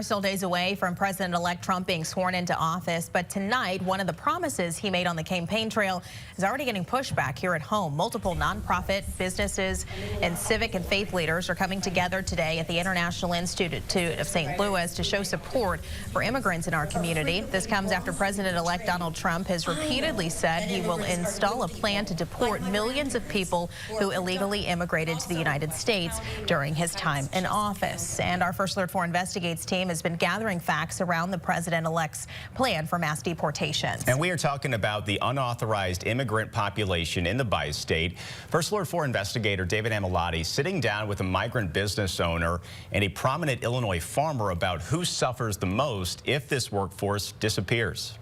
Still days away from President-elect Trump being sworn into office, but tonight, one of the promises he made on the campaign trail is already getting pushback here at home. Multiple nonprofit businesses and civic and faith leaders are coming together today at the International Institute of St. Louis to show support for immigrants in our community. This comes after President-elect Donald Trump has repeatedly said he will install a plan to deport millions of people who illegally immigrated to the United States during his time in office. And our First Alert 4 Investigates team has been gathering facts around the president-elect's plan for mass deportations. And we are talking about the unauthorized immigrant population in the bi-state. First Alert 4 investigator David Amilati sitting down with a migrant business owner and a prominent Illinois farmer about who suffers the most if this workforce disappears.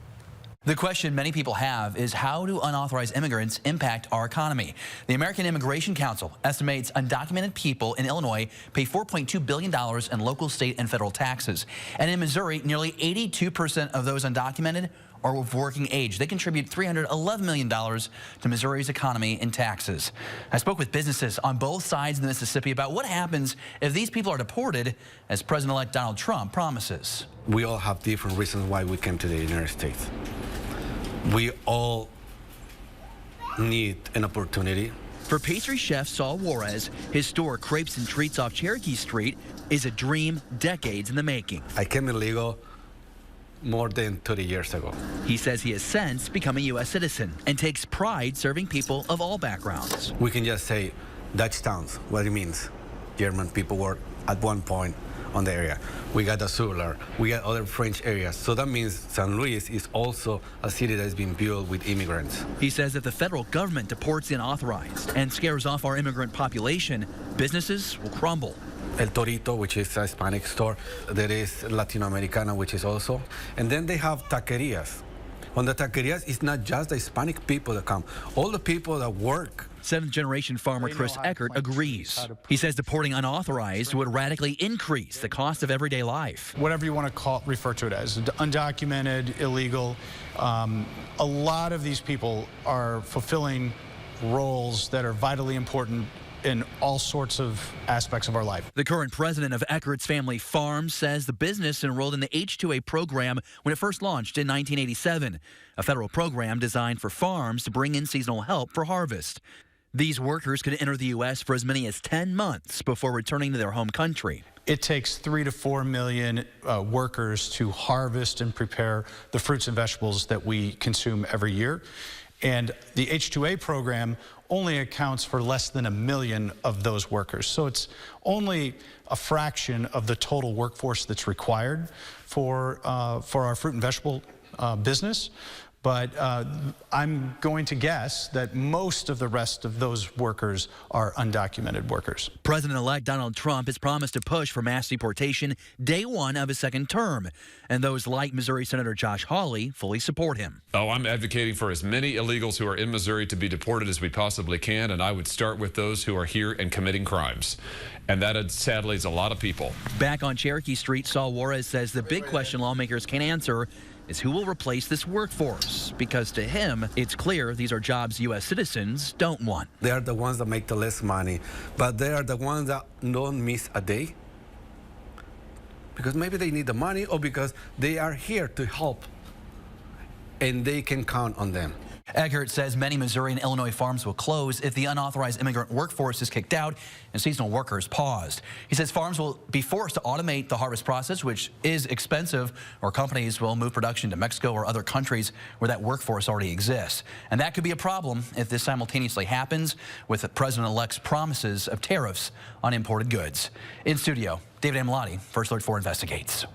The question many people have is, how do unauthorized immigrants impact our economy? The American Immigration Council estimates undocumented people in Illinois pay $4.2 billion in local, state, and federal taxes. And in Missouri, nearly 82% of those undocumented are of working age. They contribute $311 million to Missouri's economy in taxes. I spoke with businesses on both sides of the Mississippi about what happens if these people are deported, as President-elect Donald Trump promises. We all have different reasons why we came to the United States. We all need an opportunity. For pastry chef Saul Juarez, his store, Crepes and Treats off Cherokee Street, is a dream decades in the making. I came illegal more than 30 years ago. He says he has since become a U.S. citizen and takes pride serving people of all backgrounds. We can just say Dutch towns, what it means. German people were at one point on the area. We got Azular, we got other French areas. So that means St. Louis is also a city that has been built with immigrants. He says if the federal government deports the unauthorized and scares off our immigrant population, businesses will crumble. El Torito, which is a Hispanic store. There is Latinoamericana, which is also. And then they have taquerias. On the taquerias, it's not just the Hispanic people that come. All the people that work. Seventh-generation farmer Chris Eckert agrees. He says deporting unauthorized would radically increase the cost of everyday life. Whatever you want to refer to it as, undocumented, illegal. A lot of these people are fulfilling roles that are vitally important in all sorts of aspects of our life. The current president of Eckert's Family Farms says the business enrolled in the H-2A program when it first launched in 1987, a federal program designed for farms to bring in seasonal help for harvest. These workers could enter the U.S. for as many as 10 months before returning to their home country. It takes 3 to 4 million workers to harvest and prepare the fruits and vegetables that we consume every year. And the H-2A program only accounts for less than 1 million of those workers. So it's only a fraction of the total workforce that's required for our fruit and vegetable business. But I'm going to guess that most of the rest of those workers are undocumented workers. President-elect Donald Trump has promised to push for mass deportation day one of his second term. And those like Missouri Senator Josh Hawley fully support him. Oh, I'm advocating for as many illegals who are in Missouri to be deported as we possibly can. And I would start with those who are here and committing crimes. And that, sadly, is a lot of people. Back on Cherokee Street, Saul Juarez says the big question lawmakers can't answer is who will replace this workforce, because to him, it's clear these are jobs U.S. citizens don't want. They are the ones that make the less money, but they are the ones that don't miss a day because maybe they need the money or because they are here to help and they can count on them. Eckert says many Missouri and Illinois farms will close if the unauthorized immigrant workforce is kicked out and seasonal workers paused. He says farms will be forced to automate the harvest process, which is expensive, or companies will move production to Mexico or other countries where that workforce already exists. And that could be a problem if this simultaneously happens with the president-elect's promises of tariffs on imported goods. In studio, David Amilati, First Alert 4 Investigates.